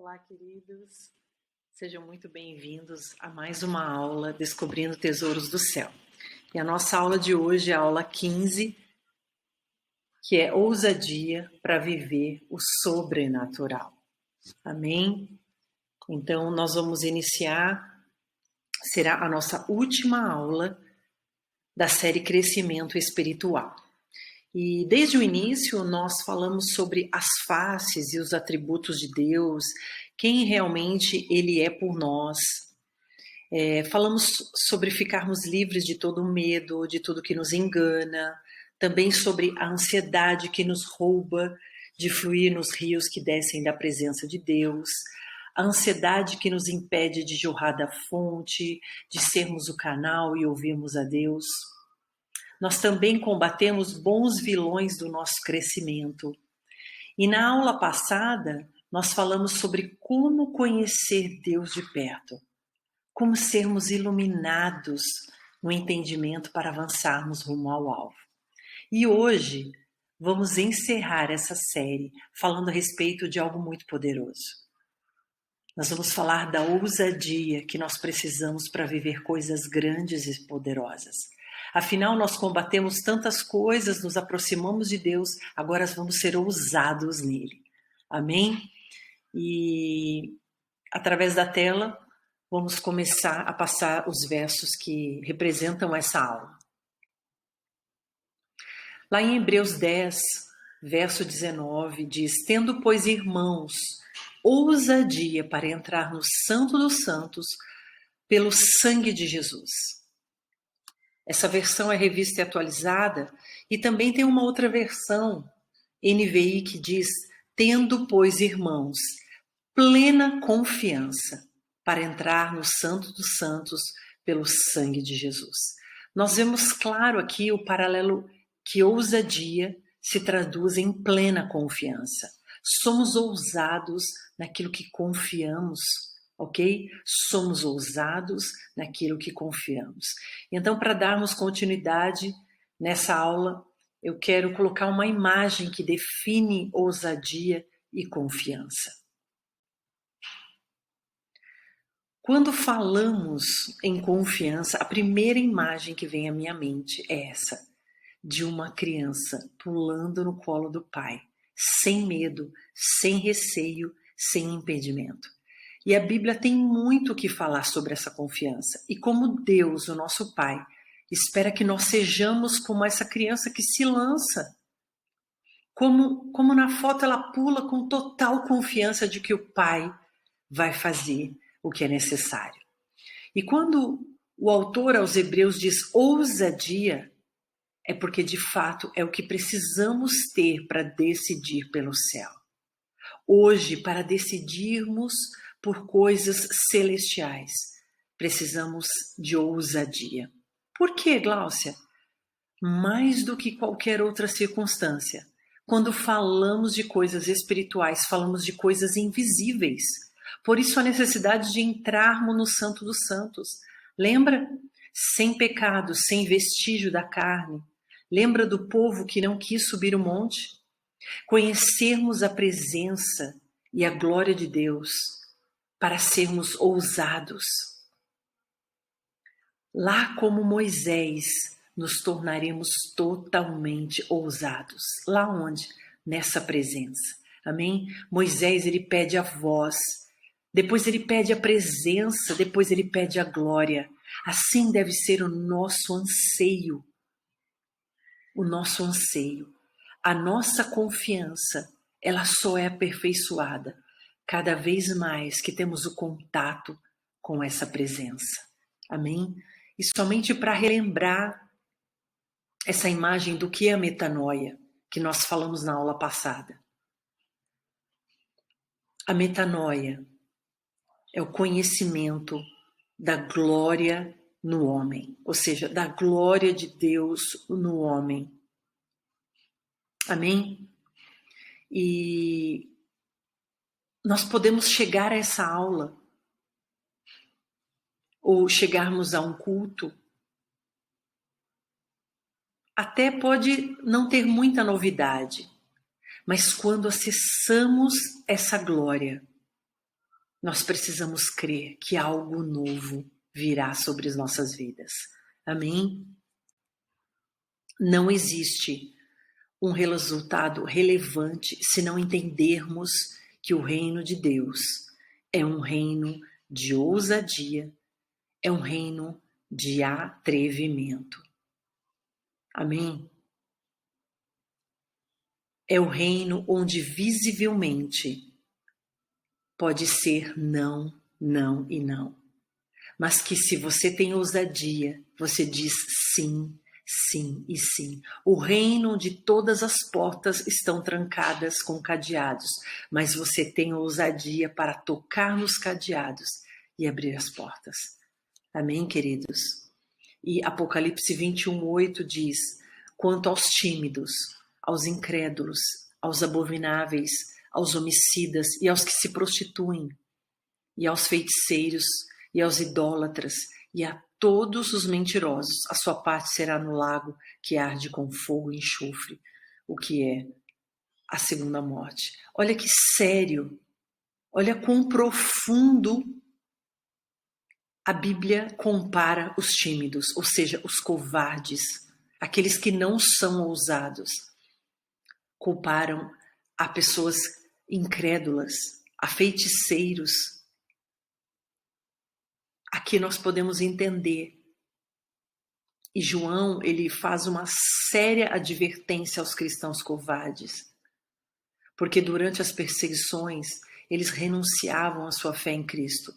Olá, queridos. Sejam muito bem-vindos a mais uma aula Descobrindo Tesouros do Céu. E a nossa aula de hoje é a aula 15, que é ousadia para viver o sobrenatural. Amém? Então, nós vamos iniciar, será a nossa última aula da série Crescimento Espiritual. E desde o início nós falamos sobre as faces e os atributos de Deus, quem realmente Ele é por nós. Falamos sobre ficarmos livres de todo medo, de tudo que nos engana, também sobre a ansiedade que nos rouba de fluir nos rios que descem da presença de Deus, a ansiedade que nos impede de jorrar da fonte, de sermos o canal e ouvirmos a Deus. Nós também combatemos bons vilões do nosso crescimento. E na aula passada, nós falamos sobre como conhecer Deus de perto, como sermos iluminados no entendimento para avançarmos rumo ao alvo. E hoje, vamos encerrar essa série falando a respeito de algo muito poderoso. Nós vamos falar da ousadia que nós precisamos para viver coisas grandes e poderosas. Afinal, nós combatemos tantas coisas, nos aproximamos de Deus, agora vamos ser ousados nele. Amém? E através da tela, vamos começar a passar os versos que representam essa aula. Lá em Hebreus 10, verso 19, diz: tendo, pois, irmãos, ousadia para entrar no Santo dos Santos pelo sangue de Jesus. Essa versão é revista e atualizada, e também tem uma outra versão, NVI, que diz: tendo, pois, irmãos, plena confiança para entrar no Santo dos Santos pelo sangue de Jesus. Nós vemos claro aqui o paralelo que ousadia se traduz em plena confiança. Somos ousados naquilo que confiamos, ok? Somos ousados naquilo que confiamos. Então, para darmos continuidade nessa aula, eu quero colocar uma imagem que define ousadia e confiança. Quando falamos em confiança, a primeira imagem que vem à minha mente é essa, de uma criança pulando no colo do pai, sem medo, sem receio, sem impedimento. E a Bíblia tem muito o que falar sobre essa confiança. E como Deus, o nosso Pai, espera que nós sejamos como essa criança que se lança. Como na foto ela pula com total confiança de que o Pai vai fazer o que é necessário. E quando o autor aos Hebreus diz ousadia, é porque de fato é o que precisamos ter para decidir pelo céu. Hoje, para decidirmos por coisas celestiais, precisamos de ousadia. Por quê, Gláucia? Mais do que qualquer outra circunstância, quando falamos de coisas espirituais, falamos de coisas invisíveis. Por isso a necessidade de entrarmos no Santo dos Santos. Lembra? Sem pecado, sem vestígio da carne. Lembra do povo que não quis subir o monte? Conhecermos a presença e a glória de Deus para sermos ousados. Lá como Moisés, nos tornaremos totalmente ousados. Lá onde? Nessa presença. Amém? Moisés, ele pede a voz, depois ele pede a presença, depois ele pede a glória. Assim deve ser o nosso anseio. O nosso anseio. A nossa confiança, ela só é aperfeiçoada cada vez mais que temos o contato com essa presença. Amém? E somente para relembrar essa imagem do que é a metanoia, que nós falamos na aula passada. A metanoia é o conhecimento da glória no homem, ou seja, da glória de Deus no homem. Amém? E nós podemos chegar a essa aula ou chegarmos a um culto. Até pode não ter muita novidade, mas quando acessamos essa glória, Nós precisamos crer que algo novo virá sobre as nossas vidas. Amém? Não existe um resultado relevante se não entendermos que o reino de Deus é um reino de ousadia, é um reino de atrevimento. Amém? É o reino onde visivelmente pode ser não, não e não. Mas que se você tem ousadia, você diz sim, sim e sim. O reino onde todas as portas estão trancadas com cadeados, mas você tem ousadia para tocar nos cadeados e abrir as portas. Amém, queridos? E Apocalipse 21:8 diz: quanto aos tímidos, aos incrédulos, aos abomináveis, aos homicidas e aos que se prostituem, e aos feiticeiros, e aos idólatras, e a todos os mentirosos, a sua parte será no lago que arde com fogo e enxofre, o que é a segunda morte. Olha que sério, olha quão profundo a Bíblia compara os tímidos, ou seja, os covardes, aqueles que não são ousados. Comparam a pessoas incrédulas, a feiticeiros. Aqui nós podemos entender. E João, ele faz uma séria advertência aos cristãos covardes. Porque durante as perseguições, eles renunciavam à sua fé em Cristo,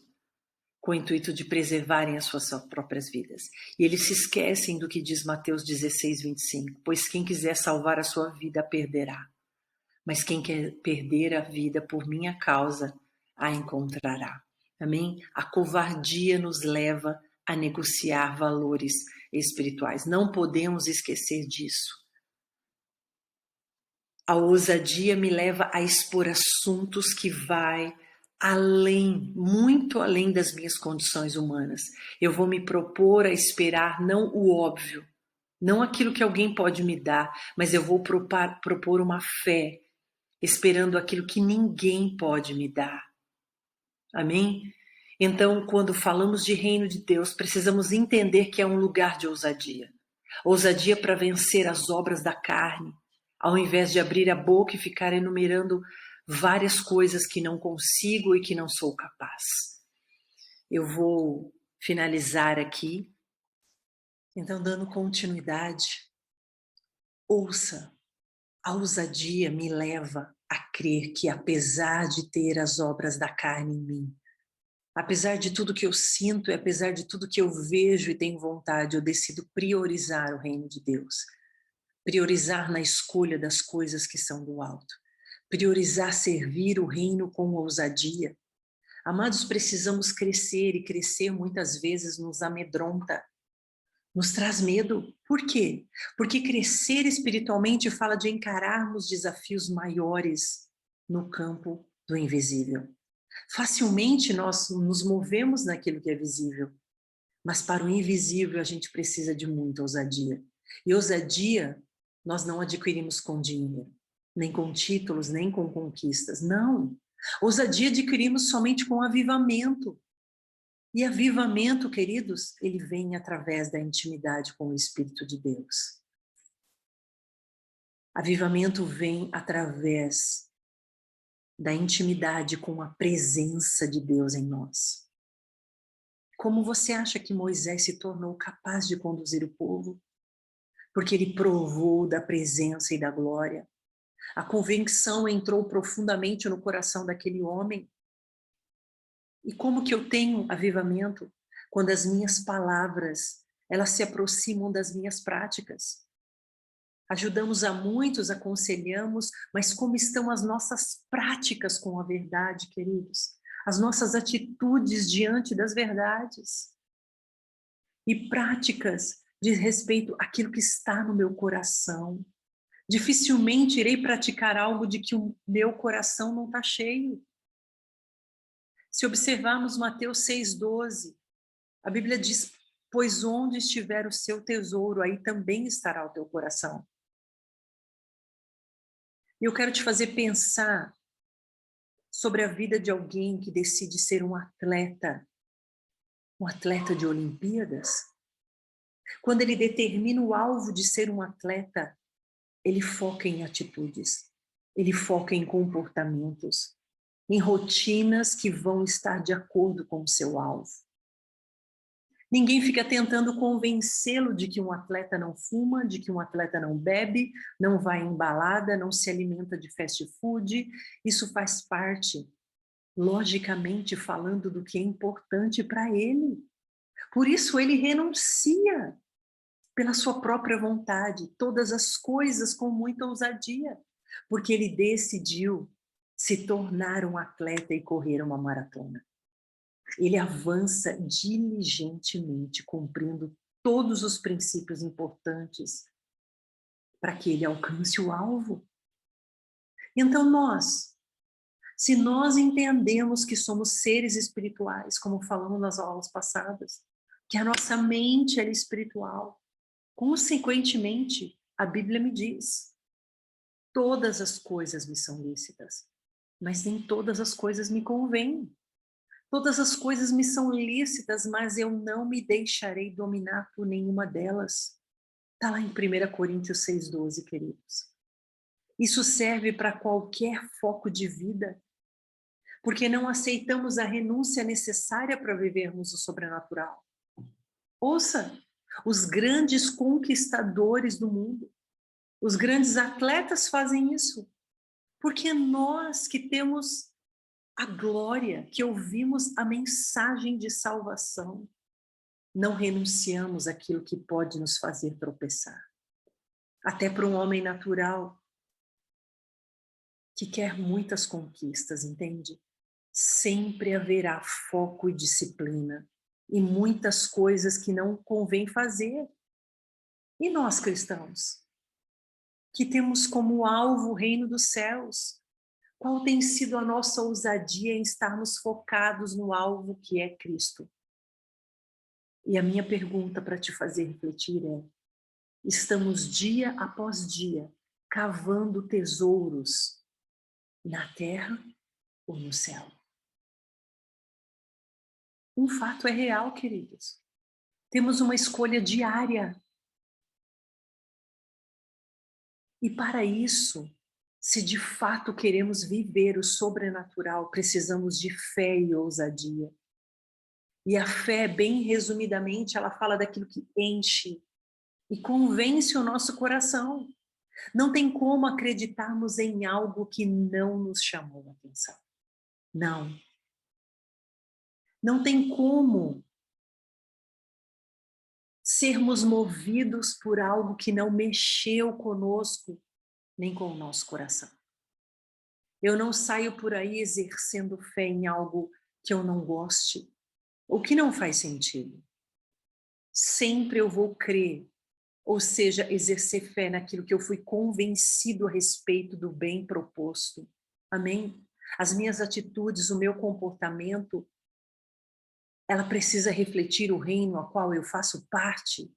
com o intuito de preservarem as suas próprias vidas. E eles se esquecem do que diz Mateus 16:25, pois quem quiser salvar a sua vida, a perderá. Mas quem quer perder a vida por minha causa, a encontrará. Amém? A covardia nos leva a negociar valores espirituais. Não podemos esquecer disso. A ousadia me leva a expor assuntos que vai além, muito além das minhas condições humanas. Eu vou me propor a esperar não o óbvio, não aquilo que alguém pode me dar, mas eu vou propor uma fé, esperando aquilo que ninguém pode me dar. Amém? Então, quando falamos de reino de Deus, precisamos entender que é um lugar de ousadia. Ousadia para vencer as obras da carne, ao invés de abrir a boca e ficar enumerando várias coisas que não consigo e que não sou capaz. Eu vou finalizar aqui, então, dando continuidade. Ouça, a ousadia me leva a crer que, apesar de ter as obras da carne em mim, apesar de tudo que eu sinto e apesar de tudo que eu vejo e tenho vontade, eu decido priorizar o reino de Deus. Priorizar na escolha das coisas que são do alto. Priorizar servir o reino com ousadia. Amados, precisamos crescer e crescer muitas vezes nos amedronta, nos traz medo. Por quê? Porque crescer espiritualmente fala de encararmos desafios maiores no campo do invisível. Facilmente nós nos movemos naquilo que é visível, mas para o invisível a gente precisa de muita ousadia. E ousadia nós não adquirimos com dinheiro, nem com títulos, nem com conquistas. Não. Ousadia adquirimos somente com avivamento. E avivamento, queridos, ele vem através da intimidade com o Espírito de Deus. Avivamento vem através da intimidade com a presença de Deus em nós. Como você acha que Moisés se tornou capaz de conduzir o povo? Porque ele provou da presença e da glória. A convicção entrou profundamente no coração daquele homem. E como que eu tenho avivamento? Quando as minhas palavras, elas se aproximam das minhas práticas. Ajudamos a muitos, aconselhamos, mas como estão as nossas práticas com a verdade, queridos? As nossas atitudes diante das verdades. E práticas diz respeito àquilo que está no meu coração. Dificilmente irei praticar algo de que o meu coração não está cheio. Se observarmos Mateus 6,12, a Bíblia diz, pois onde estiver o seu tesouro, aí também estará o teu coração. E eu quero te fazer pensar sobre a vida de alguém que decide ser um atleta de Olimpíadas? Quando ele determina o alvo de ser um atleta, ele foca em atitudes, ele foca em comportamentos, em rotinas que vão estar de acordo com o seu alvo. Ninguém fica tentando convencê-lo de que um atleta não fuma, de que um atleta não bebe, não vai em balada, não se alimenta de fast food. Isso faz parte, logicamente falando, do que é importante para ele. Por isso ele renuncia pela sua própria vontade, todas as coisas com muita ousadia, porque ele decidiu se tornar um atleta e correr uma maratona. Ele avança diligentemente, cumprindo todos os princípios importantes para que ele alcance o alvo. Então se nós entendemos que somos seres espirituais, como falamos nas aulas passadas, que a nossa mente é espiritual, consequentemente, a Bíblia me diz, todas as coisas me são lícitas, mas nem todas as coisas me convêm. Todas as coisas me são lícitas, mas eu não me deixarei dominar por nenhuma delas. Está lá em 1 Coríntios 6,12, queridos. Isso serve para qualquer foco de vida, porque não aceitamos a renúncia necessária para vivermos o sobrenatural. Ouça, os grandes conquistadores do mundo, os grandes atletas fazem isso, porque nós que temos a glória, que ouvimos a mensagem de salvação, não renunciamos àquilo que pode nos fazer tropeçar. Até para um homem natural, que quer muitas conquistas, entende? Sempre haverá foco e disciplina, e muitas coisas que não convém fazer. E nós, cristãos, que temos como alvo o reino dos céus, qual tem sido a nossa ousadia em estarmos focados no alvo que é Cristo? E a minha pergunta para te fazer refletir é: estamos dia após dia cavando tesouros na terra ou no céu? Um fato é real, queridos. Temos uma escolha diária. E para isso, se de fato queremos viver o sobrenatural, precisamos de fé e ousadia. E a fé, bem resumidamente, ela fala daquilo que enche e convence o nosso coração. Não tem como acreditarmos em algo que não nos chamou a atenção. Não. Não tem como sermos movidos por algo que não mexeu conosco, nem com o nosso coração. Eu não saio por aí exercendo fé em algo que eu não goste, ou que não faz sentido. Sempre eu vou crer, ou seja, exercer fé naquilo que eu fui convencido a respeito do bem proposto. Amém? As minhas atitudes, o meu comportamento, ela precisa refletir o reino a qual eu faço parte.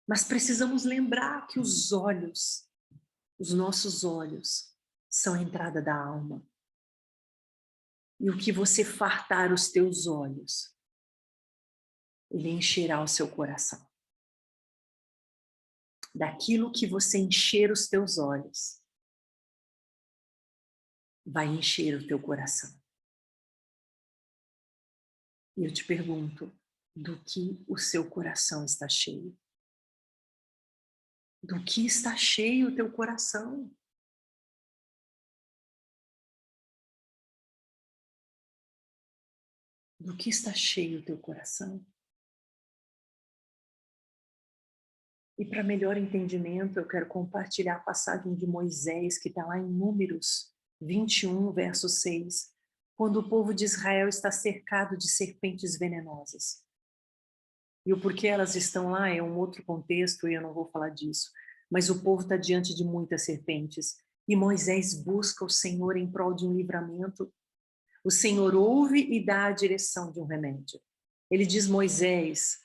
Mas precisamos lembrar que os olhos, os nossos olhos, são a entrada da alma. E o que você fartar os teus olhos, ele encherá o seu coração. Daquilo que você encher os teus olhos, vai encher o teu coração. E eu te pergunto, do que o seu coração está cheio? Do que está cheio o teu coração? Do que está cheio o teu coração? E para melhor entendimento, eu quero compartilhar a passagem de Moisés, que está lá em Números 21, verso 6, quando o povo de Israel está cercado de serpentes venenosas. E o porquê elas estão lá é um outro contexto e eu não vou falar disso. Mas o povo está diante de muitas serpentes. E Moisés busca o Senhor em prol de um livramento. O Senhor ouve e dá a direção de um remédio. Ele diz: Moisés,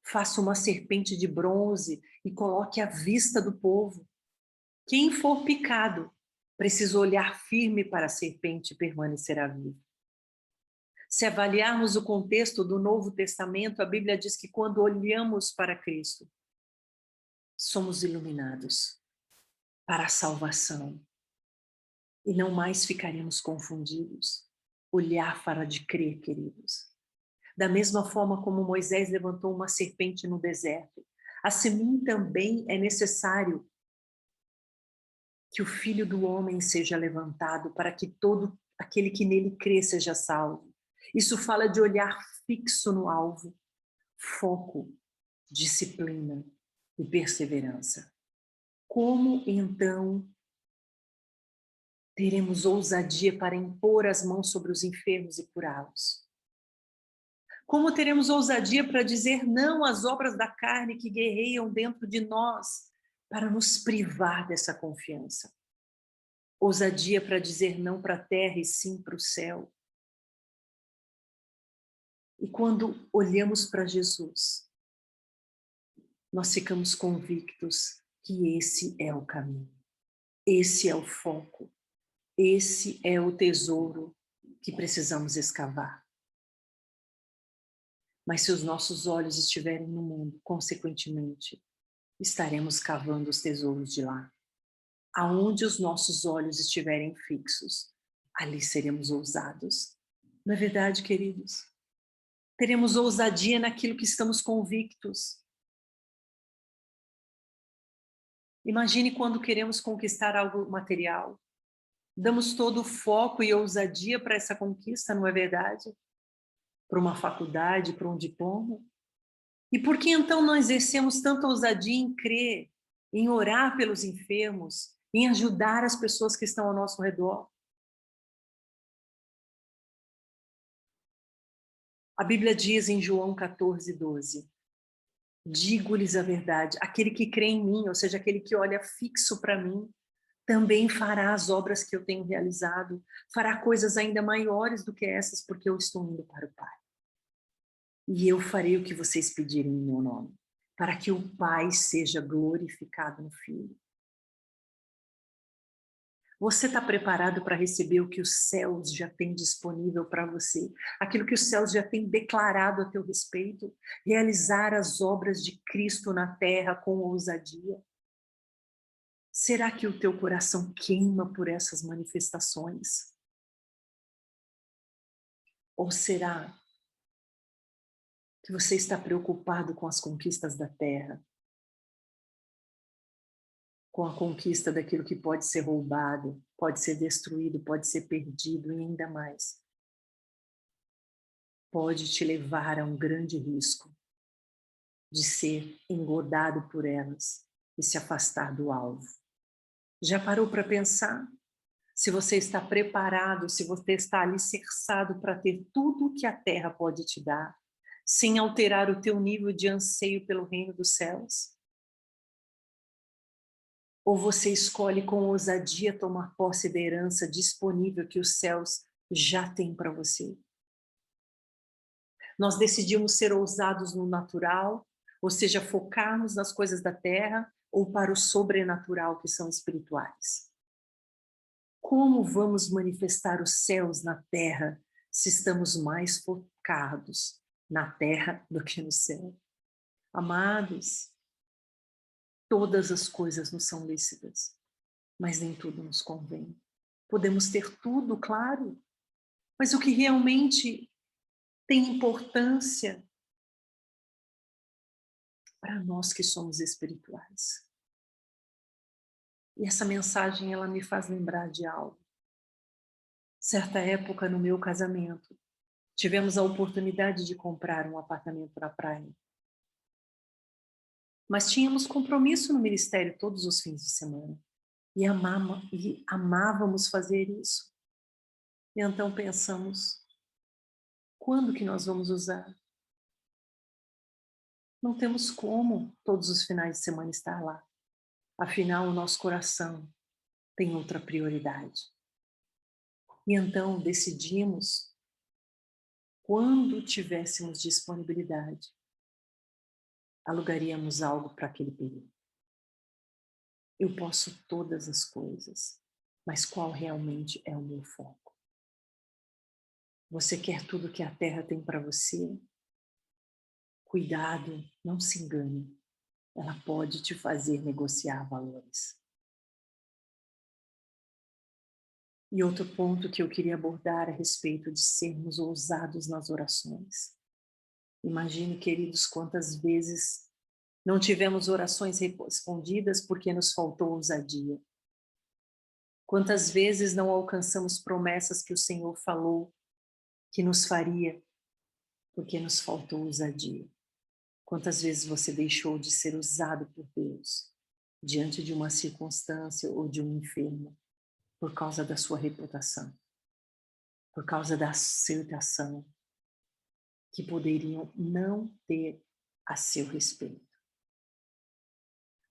faça uma serpente de bronze e coloque à vista do povo. Quem for picado Preciso olhar firme para a serpente e permanecerá vivo. Se avaliarmos o contexto do Novo Testamento, a Bíblia diz que quando olhamos para Cristo, somos iluminados para a salvação e não mais ficaremos confundidos. Olhar para de crer, queridos. Da mesma forma como Moisés levantou uma serpente no deserto, assim também é necessário que o Filho do Homem seja levantado para que todo aquele que nele crê seja salvo. Isso fala de olhar fixo no alvo, foco, disciplina e perseverança. Como então teremos ousadia para impor as mãos sobre os enfermos e curá-los? Como teremos ousadia para dizer não às obras da carne que guerreiam dentro de nós para nos privar dessa confiança? Ousadia para dizer não para a terra e sim para o céu. E quando olhamos para Jesus, nós ficamos convictos que esse é o caminho, esse é o foco, esse é o tesouro que precisamos escavar. Mas se os nossos olhos estiverem no mundo, consequentemente, estaremos cavando os tesouros de lá. Aonde os nossos olhos estiverem fixos, ali seremos ousados. Não é verdade, queridos? Teremos ousadia naquilo que estamos convictos. Imagine quando queremos conquistar algo material. Damos todo o foco e ousadia para essa conquista, não é verdade? Para uma faculdade, para um diploma. E por que então não exercemos tanta ousadia em crer, em orar pelos enfermos, em ajudar as pessoas que estão ao nosso redor? A Bíblia diz em João 14:12, digo-lhes a verdade, aquele que crê em mim, ou seja, aquele que olha fixo para mim, também fará as obras que eu tenho realizado, fará coisas ainda maiores do que essas, porque eu estou indo para o Pai. E eu farei o que vocês pedirem em meu nome, para que o Pai seja glorificado no Filho. Você está preparado para receber o que os céus já têm disponível para você? Aquilo que os céus já têm declarado a teu respeito? Realizar as obras de Cristo na terra com ousadia? Será que o teu coração queima por essas manifestações? Ou será que você está preocupado com as conquistas da terra? Com a conquista daquilo que pode ser roubado, pode ser destruído, pode ser perdido e ainda mais. Pode te levar a um grande risco de ser engodado por elas e se afastar do alvo. Já parou para pensar? Se você está preparado, se você está alicerçado para ter tudo o que a terra pode te dar, sem alterar o teu nível de anseio pelo reino dos céus? Ou você escolhe com ousadia tomar posse da herança disponível que os céus já têm para você? Nós decidimos ser ousados no natural, ou seja, focarmos nas coisas da terra, ou para o sobrenatural, que são espirituais. Como vamos manifestar os céus na terra se estamos mais focados na terra do que no céu? Amados, todas as coisas nos são lícitas, mas nem tudo nos convém. Podemos ter tudo, claro, mas o que realmente tem importância para nós que somos espirituais. E essa mensagem, ela me faz lembrar de algo. Certa época no meu casamento, tivemos a oportunidade de comprar um apartamento na praia. Mas tínhamos compromisso no ministério todos os fins de semana. E amávamos fazer isso. E então pensamos, quando que nós vamos usar? Não temos como todos os finais de semana estar lá. Afinal, o nosso coração tem outra prioridade. E então decidimos, quando tivéssemos disponibilidade, alugaríamos algo para aquele período. Eu posso todas as coisas Mas qual realmente é o meu foco? Você quer tudo que a terra tem para você? Cuidado, não se engane. Ela pode te fazer negociar valores. E outro ponto que eu queria abordar a respeito de sermos ousados nas orações. Imagine, queridos, quantas vezes não tivemos orações respondidas porque nos faltou ousadia. Quantas vezes não alcançamos promessas que o Senhor falou que nos faria porque nos faltou ousadia. Quantas vezes você deixou de ser usado por Deus diante de uma circunstância ou de um enfermo por causa da sua reputação, por causa da aceitação que poderiam não ter a seu respeito.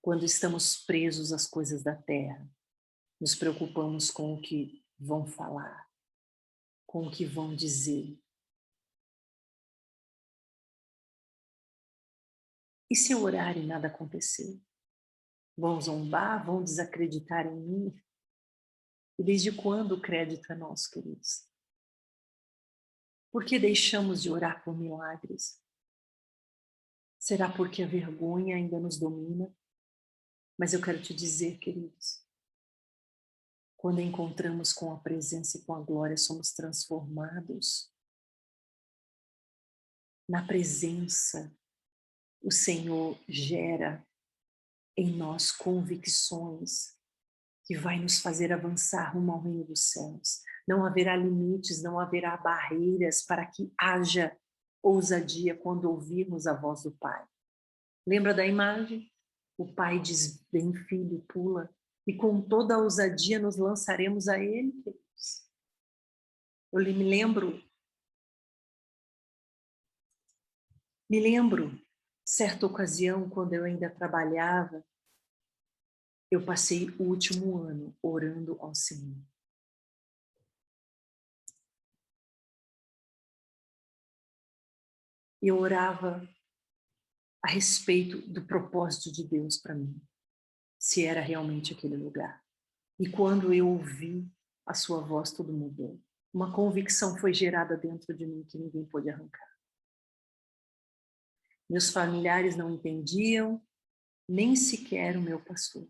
Quando estamos presos às coisas da terra, nos preocupamos com o que vão falar, com o que vão dizer. E se eu orar e nada acontecer? Vão zombar, vão desacreditar em mim? E desde quando o crédito é nosso, queridos? Por que deixamos de orar por milagres? Será porque a vergonha ainda nos domina? Mas eu quero te dizer, queridos, quando encontramos com a presença e com a glória, somos transformados. Na presença, o Senhor gera em nós convicções que vai nos fazer avançar rumo ao reino dos céus. Não haverá limites, não haverá barreiras para que haja ousadia quando ouvirmos a voz do Pai. Lembra da imagem? O Pai diz: vem, filho, pula, e com toda a ousadia nos lançaremos a Ele, queridos. Eu me lembro, certa ocasião, quando eu ainda trabalhava, eu passei o último ano orando ao Senhor. Eu orava a respeito do propósito de Deus para mim, se era realmente aquele lugar. E quando eu ouvi a sua voz, tudo mudou. Uma convicção foi gerada dentro de mim que ninguém pôde arrancar. Meus familiares não entendiam, nem sequer o meu pastor.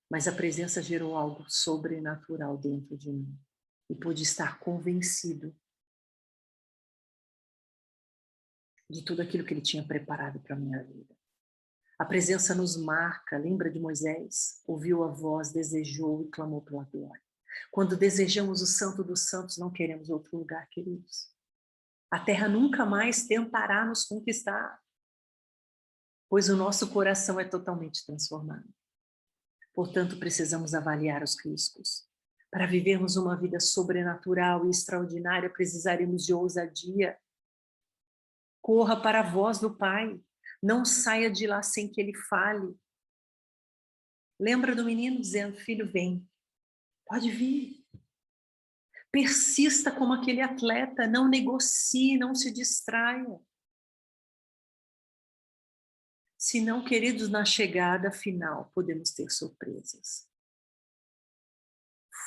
Mas a presença gerou algo sobrenatural dentro de mim. E pude estar convencido de tudo aquilo que ele tinha preparado para a minha vida. A presença nos marca, lembra de Moisés? Ouviu a voz, desejou e clamou pela glória. Quando desejamos o Santo dos Santos, não queremos outro lugar, queridos. A terra nunca mais tentará nos conquistar, pois o nosso coração é totalmente transformado. Portanto, precisamos avaliar os riscos. Para vivermos uma vida sobrenatural e extraordinária, precisaremos de ousadia. Corra para a voz do Pai. Não saia de lá sem que Ele fale. Lembra do menino dizendo: filho, vem. Pode vir. Persista como aquele atleta. Não negocie, não se distraia. Senão, queridos, na chegada final, podemos ter surpresas.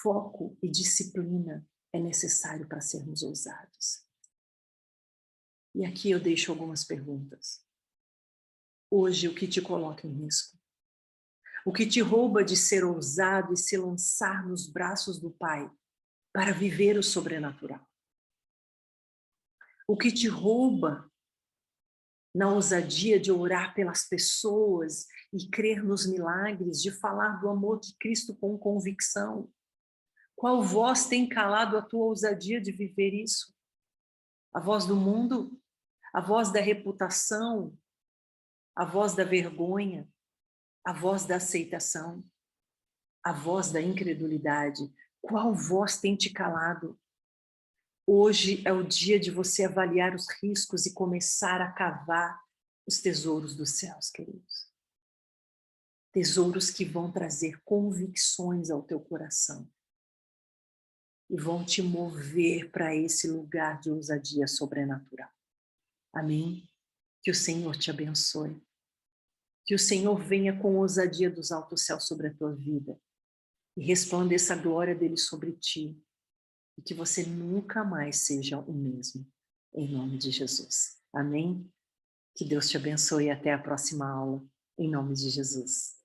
Foco e disciplina é necessário para sermos ousados. E aqui eu deixo algumas perguntas. Hoje, o que te coloca em risco? O que te rouba de ser ousado e se lançar nos braços do Pai para viver o sobrenatural? O que te rouba na ousadia de orar pelas pessoas e crer nos milagres, de falar do amor de Cristo com convicção? Qual voz tem calado a tua ousadia de viver isso? A voz do mundo? A voz da reputação? A voz da vergonha? A voz da aceitação? A voz da incredulidade? Qual voz tem te calado? Hoje é o dia de você avaliar os riscos e começar a cavar os tesouros dos céus, queridos. Tesouros que vão trazer convicções ao teu coração e vão te mover para esse lugar de ousadia sobrenatural. Amém? Que o Senhor te abençoe. Que o Senhor venha com ousadia dos altos céus sobre a tua vida. e resplandeça a glória dele sobre ti, e que você nunca mais seja o mesmo, em nome de Jesus. Amém? Que Deus te abençoe e até a próxima aula, em nome de Jesus.